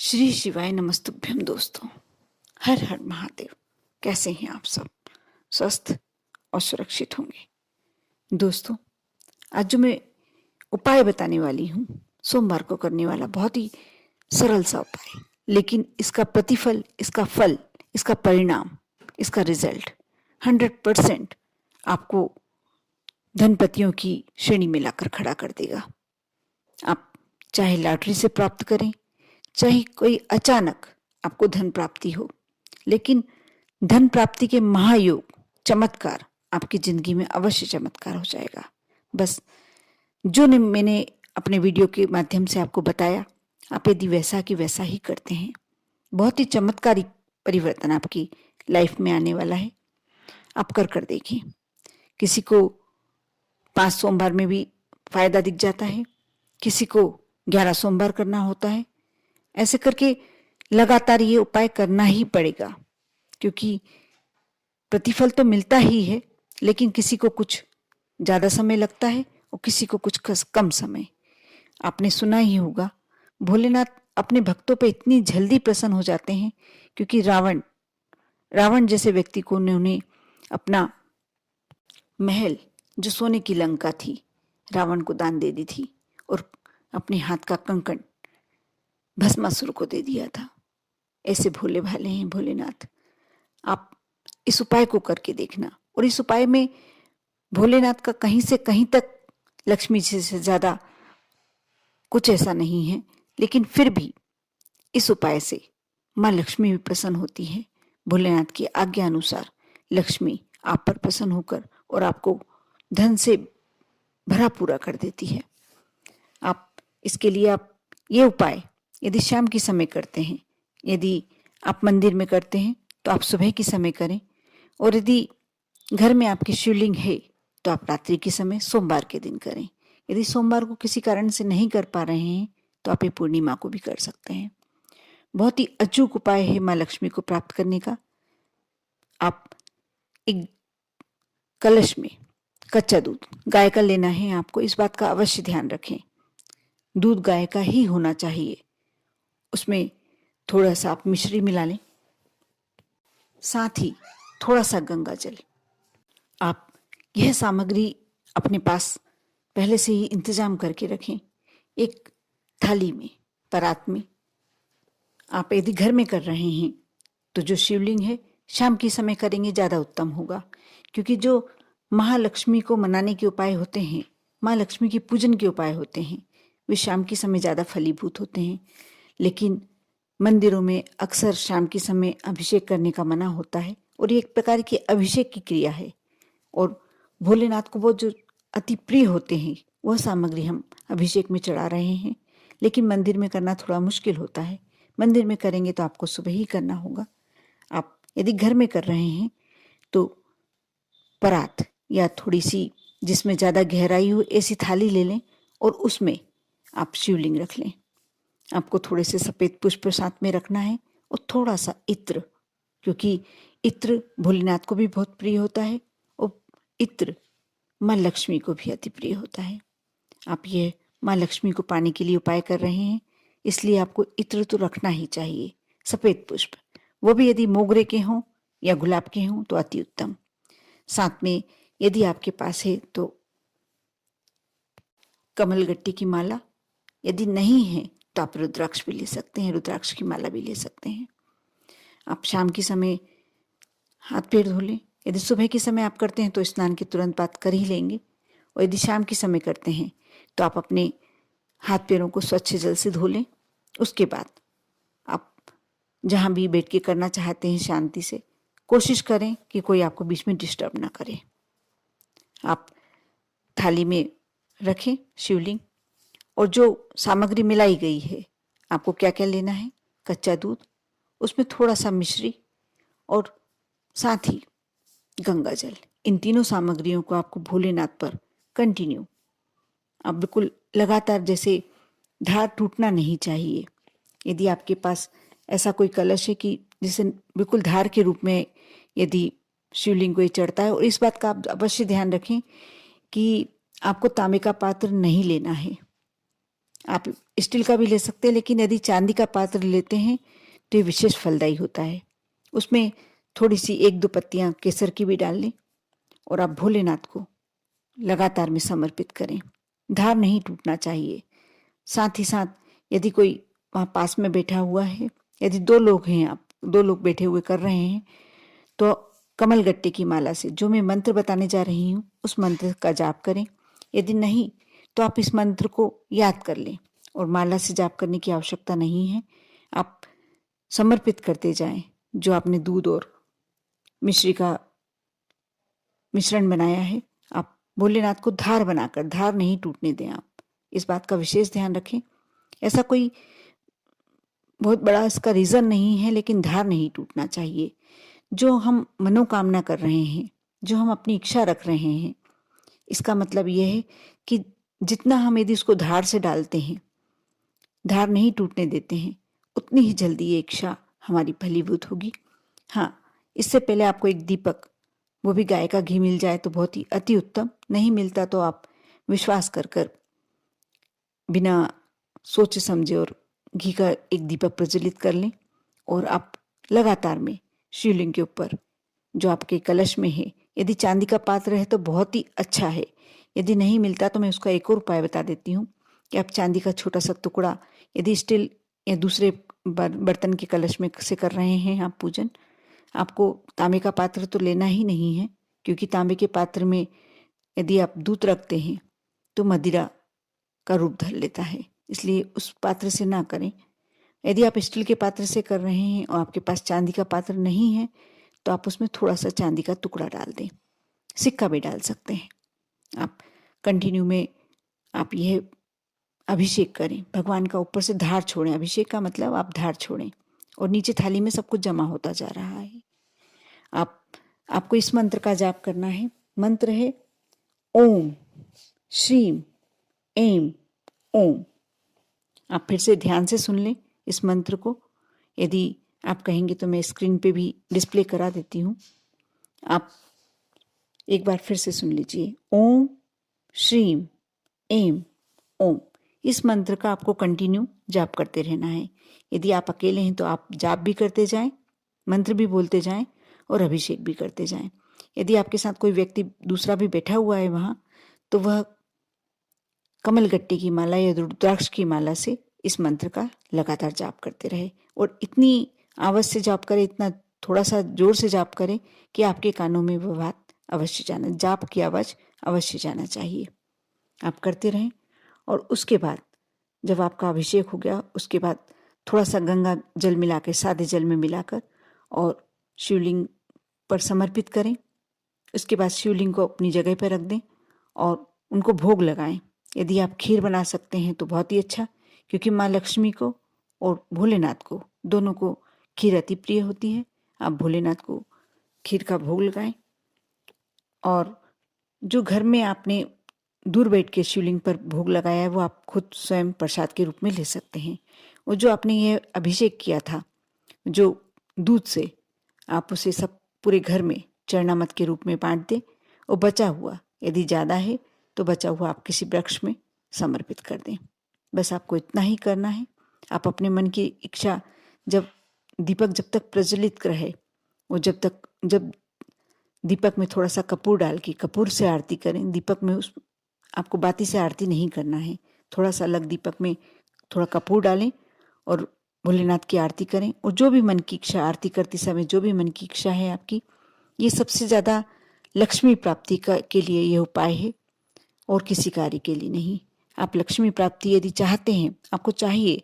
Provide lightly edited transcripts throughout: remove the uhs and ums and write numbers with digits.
श्री शिवाय नमस्तुभ्यम दोस्तों। हर हर महादेव। कैसे हैं आप सब? स्वस्थ और सुरक्षित होंगे। दोस्तों, आज जो मैं उपाय बताने वाली हूँ, सोमवार को करने वाला बहुत ही सरल सा उपाय, लेकिन इसका प्रतिफल, इसका फल, इसका परिणाम, इसका रिजल्ट 100% आपको धनपतियों की श्रेणी में लाकर खड़ा कर देगा। आप चाहे लॉटरी से प्राप्त करें, चाहे कोई अचानक आपको धन प्राप्ति हो, लेकिन धन प्राप्ति के महायोग, चमत्कार आपकी जिंदगी में अवश्य चमत्कार हो जाएगा। बस जो मैंने अपने वीडियो के माध्यम से आपको बताया, आप यदि वैसा कि वैसा ही करते हैं, बहुत ही चमत्कारी परिवर्तन आपकी लाइफ में आने वाला है। आप कर देखिए। किसी को 5 सोमवार में भी फायदा दिख जाता है, किसी को 11 सोमवार करना होता है। ऐसे करके लगातार ये उपाय करना ही पड़ेगा, क्योंकि प्रतिफल तो मिलता ही है, लेकिन किसी को कुछ ज्यादा समय लगता है और किसी को कुछ कम समय। आपने सुना ही होगा, भोलेनाथ अपने भक्तों पे इतनी जल्दी प्रसन्न हो जाते हैं, क्योंकि रावण जैसे व्यक्ति को उन्होंने अपना महल, जो सोने की लंका थी, रावण को दान दे दी थी और अपने हाथ का कंकण भस्मासुर को दे दिया था। ऐसे भोले भाले हैं भोलेनाथ। आप इस उपाय को करके देखना, और इस उपाय में भोलेनाथ का कहीं से कहीं तक लक्ष्मी जी से ज्यादा कुछ ऐसा नहीं है, लेकिन फिर भी इस उपाय से माँ लक्ष्मी भी प्रसन्न होती है। भोलेनाथ की आज्ञा अनुसार लक्ष्मी आप पर प्रसन्न होकर और आपको धन से भरा पूरा कर देती है। आप इसके लिए आप ये उपाय यदि शाम के समय करते हैं, यदि आप मंदिर में करते हैं तो आप सुबह के समय करें, और यदि घर में आपकी शिवलिंग है तो आप रात्रि के समय सोमवार के दिन करें। यदि सोमवार को किसी कारण से नहीं कर पा रहे हैं तो आप ये पूर्णिमा को भी कर सकते हैं। बहुत ही अचूक उपाय है माँ लक्ष्मी को प्राप्त करने का। आप एक कलश में कच्चा दूध गाय का लेना है आपको, इस बात का अवश्य ध्यान रखें। दूध गाय का ही होना चाहिए। उसमें थोड़ा सा आप मिश्री मिला लें, साथ ही थोड़ा सा गंगा जल। आप यह सामग्री अपने पास पहले से ही इंतजाम करके रखें। एक थाली में, परात में। आप यदि घर में कर रहे हैं तो जो शिवलिंग है शाम के समय करेंगे ज़्यादा उत्तम होगा, क्योंकि जो महालक्ष्मी को मनाने के उपाय होते हैं, माँ लक्ष्मी की पूजन के उपाय होते हैं, वे शाम के समय ज़्यादा फलीभूत होते हैं। लेकिन मंदिरों में अक्सर शाम के समय अभिषेक करने का मना होता है, और ये एक प्रकार की अभिषेक की क्रिया है, और भोलेनाथ को वो जो अति प्रिय होते हैं वह सामग्री हम अभिषेक में चढ़ा रहे हैं। लेकिन मंदिर में करना थोड़ा मुश्किल होता है। मंदिर में करेंगे तो आपको सुबह ही करना होगा। आप यदि घर में कर रहे हैं तो परात या थोड़ी सी जिसमें ज़्यादा गहराई हो ऐसी थाली ले लें, और उसमें आप शिवलिंग रख लें। आपको थोड़े से सफ़ेद पुष्प साथ में रखना है, और थोड़ा सा इत्र, क्योंकि इत्र भोलेनाथ को भी बहुत प्रिय होता है, और इत्र माँ लक्ष्मी को भी अति प्रिय होता है। आप ये माँ लक्ष्मी को पाने के लिए उपाय कर रहे हैं, इसलिए आपको इत्र तो रखना ही चाहिए। सफ़ेद पुष्प, वो भी यदि मोगरे के हों या गुलाब के हों तो अति उत्तम। साथ में यदि आपके पास है तो कमलगट्टी की माला, यदि नहीं है तो आप रुद्राक्ष भी ले सकते हैं, रुद्राक्ष की माला भी ले सकते हैं। आप शाम के समय हाथ पैर धो लें। यदि सुबह के समय आप करते हैं तो स्नान के तुरंत बाद कर ही लेंगे, और यदि शाम के समय करते हैं तो आप अपने हाथ पैरों को स्वच्छ जल से धो लें। उसके बाद आप जहाँ भी बैठ के करना चाहते हैं शांति से, कोशिश करें कि कोई आपको बीच में डिस्टर्ब ना करे। आप थाली में रखें शिवलिंग, और जो सामग्री मिलाई गई है, आपको क्या क्या लेना है? कच्चा दूध, उसमें थोड़ा सा मिश्री, और साथ ही गंगा जल। इन तीनों सामग्रियों को आपको भोलेनाथ पर कंटिन्यू, आप बिल्कुल लगातार, जैसे धार टूटना नहीं चाहिए। यदि आपके पास ऐसा कोई कलश है कि जिसे बिल्कुल धार के रूप में यदि शिवलिंग को ये चढ़ता है, और इस बात का आप अवश्य ध्यान रखें कि आपको तांबे का पात्र नहीं लेना है। आप स्टील का भी ले सकते हैं, लेकिन यदि चांदी का पात्र लेते हैं तो ये विशेष फलदायी होता है। उसमें थोड़ी सी 1-2 पत्तियां केसर की भी डाल लें और आप भोलेनाथ को लगातार में समर्पित करें। धार नहीं टूटना चाहिए। साथ ही साथ यदि कोई वहाँ पास में बैठा हुआ है, यदि 2 लोग हैं, आप 2 लोग बैठे हुए कर रहे हैं, तो कमल गट्टे की माला से जो मैं मंत्र बताने जा रही हूँ उस मंत्र का जाप करें। यदि नहीं तो आप इस मंत्र को याद कर लें और माला से जाप करने की आवश्यकता नहीं है। आप समर्पित करते जाएं। जो आपने दूध और मिश्री का मिश्रण बनाया है, आप भोलेनाथ को धार बनाकर, धार नहीं टूटने दें। आप इस बात का विशेष ध्यान रखें। ऐसा कोई बहुत बड़ा इसका रीज़न नहीं है, लेकिन धार नहीं टूटना चाहिए। जो हम मनोकामना कर रहे हैं, जो हम अपनी इच्छा रख रहे हैं, इसका मतलब यह है कि जितना हम यदि उसको धार से डालते हैं, धार नहीं टूटने देते हैं, उतनी ही जल्दी ये इच्छा हमारी फलीभूत होगी। हाँ, इससे पहले आपको एक दीपक, वो भी गाय का घी मिल जाए तो बहुत ही अति उत्तम, नहीं मिलता तो आप विश्वास कर बिना सोचे समझे और घी का एक दीपक प्रज्वलित कर लें और आप लगातार में शिवलिंग के ऊपर जो आपके कलश में है, यदि चांदी का पात्र है तो बहुत ही अच्छा है। यदि नहीं मिलता तो मैं उसका एक और उपाय बता देती हूँ कि आप चांदी का छोटा सा टुकड़ा, यदि स्टील या दूसरे बर्तन के कलश में से कर रहे हैं आप पूजन, आपको तांबे का पात्र तो लेना ही नहीं है, क्योंकि तांबे के पात्र में यदि आप दूध रखते हैं तो मदिरा का रूप धर लेता है, इसलिए उस पात्र से ना करें। यदि आप स्टील के पात्र से कर रहे हैं और आपके पास चांदी का पात्र नहीं है तो आप उसमें थोड़ा सा चांदी का टुकड़ा डाल दें, सिक्का भी डाल सकते हैं। आप कंटिन्यू में आप यह अभिषेक करें, भगवान का ऊपर से धार छोड़ें। अभिषेक का मतलब आप धार छोड़ें और नीचे थाली में सब कुछ जमा होता जा रहा है। आपको इस मंत्र का जाप करना है। मंत्र है ओम श्रीम ऐं ओम। आप फिर से ध्यान से सुन लें इस मंत्र को। यदि आप कहेंगे तो मैं स्क्रीन पे भी डिस्प्ले करा देती हूँ। आप एक बार फिर से सुन लीजिए, ओम श्रीम ऐं ओम। इस मंत्र का आपको कंटिन्यू जाप करते रहना है। यदि आप अकेले हैं तो आप जाप भी करते जाएं, मंत्र भी बोलते जाएं और अभिषेक भी करते जाएं। यदि आपके साथ कोई व्यक्ति दूसरा भी बैठा हुआ है वहाँ, तो वह कमल गट्टे की माला या रुद्राक्ष की माला से इस मंत्र का लगातार जाप करते रहे और इतनी आवाज से जाप करें, इतना थोड़ा सा जोर से जाप करें कि आपके कानों में वह बात अवश्य जाना, जाप की आवाज़ अवश्य जाना चाहिए। आप करते रहें और उसके बाद जब आपका अभिषेक हो गया, उसके बाद थोड़ा सा गंगा जल मिला के, सादे जल में मिलाकर और शिवलिंग पर समर्पित करें। उसके बाद शिवलिंग को अपनी जगह पर रख दें और उनको भोग लगाएं। यदि आप खीर बना सकते हैं तो बहुत ही अच्छा, क्योंकि माँ लक्ष्मी को और भोलेनाथ को, दोनों को खीर अति प्रिय होती है। आप भोलेनाथ को खीर का भोग लगाएं और जो घर में आपने दूर बैठ के शिवलिंग पर भोग लगाया है वो आप खुद स्वयं प्रसाद के रूप में ले सकते हैं। और जो आपने ये अभिषेक किया था जो दूध से, आप उसे सब पूरे घर में चरणामत के रूप में बांट दें और बचा हुआ, यदि ज़्यादा है तो बचा हुआ आप किसी वृक्ष में समर्पित कर दें। बस आपको इतना ही करना है। आप अपने मन की इच्छा, जब दीपक तक प्रज्वलित रहे, वो जब दीपक में थोड़ा सा कपूर डाल के कपूर से आरती करें। दीपक में आपको बाती से आरती नहीं करना है, थोड़ा सा अलग दीपक में थोड़ा कपूर डालें और भोलेनाथ की आरती करें। और जो भी मन की इच्छा, आरती करते समय जो भी मन की इच्छा है आपकी, ये सबसे ज़्यादा लक्ष्मी प्राप्ति के लिए यह उपाय है और किसी कार्य के लिए नहीं। आप लक्ष्मी प्राप्ति यदि चाहते हैं, आपको चाहिए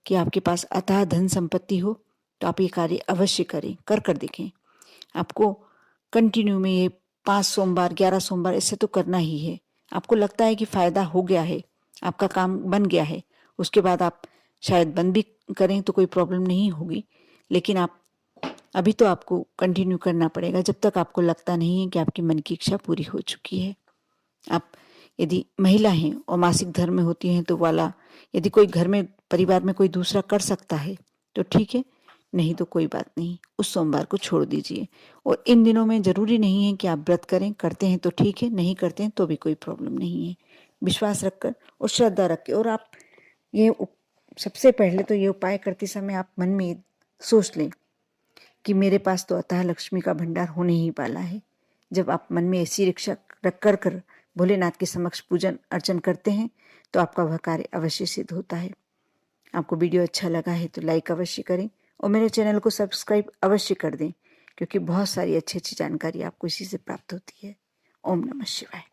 कि आपके पास अथाह धन संपत्ति हो, तो आप ये कार्य अवश्य करें, कर देखें। आपको कंटिन्यू में ये 5 सोमवार 11 सोमवार ऐसे तो करना ही है। आपको लगता है कि फ़ायदा हो गया है, आपका काम बन गया है, उसके बाद आप शायद बंद भी करें तो कोई प्रॉब्लम नहीं होगी, लेकिन आप अभी तो आपको कंटिन्यू करना पड़ेगा जब तक आपको लगता नहीं है कि आपकी मन की इच्छा पूरी हो चुकी है। आप यदि महिला हैं और मासिक धर्म में होती हैं तो वाला, यदि कोई घर में परिवार में कोई दूसरा कर सकता है तो ठीक है, नहीं तो कोई बात नहीं, उस सोमवार को छोड़ दीजिए। और इन दिनों में ज़रूरी नहीं है कि आप व्रत करें, करते हैं तो ठीक है, नहीं करते हैं तो भी कोई प्रॉब्लम नहीं है। विश्वास रखकर और श्रद्धा रख के, और आप सबसे पहले तो ये उपाय करते समय आप मन में सोच लें कि मेरे पास तो अतः लक्ष्मी का भंडार होने ही वाला है। जब आप मन में ऐसी इच्छा रख कर भोलेनाथ के समक्ष पूजन अर्चन करते हैं तो आपका वह कार्य अवश्य सिद्ध होता है। आपको वीडियो अच्छा लगा है तो लाइक अवश्य करें और मेरे चैनल को सब्सक्राइब अवश्य कर दें, क्योंकि बहुत सारी अच्छी अच्छी जानकारी आपको इसी से प्राप्त होती है। ओम नमः शिवाय।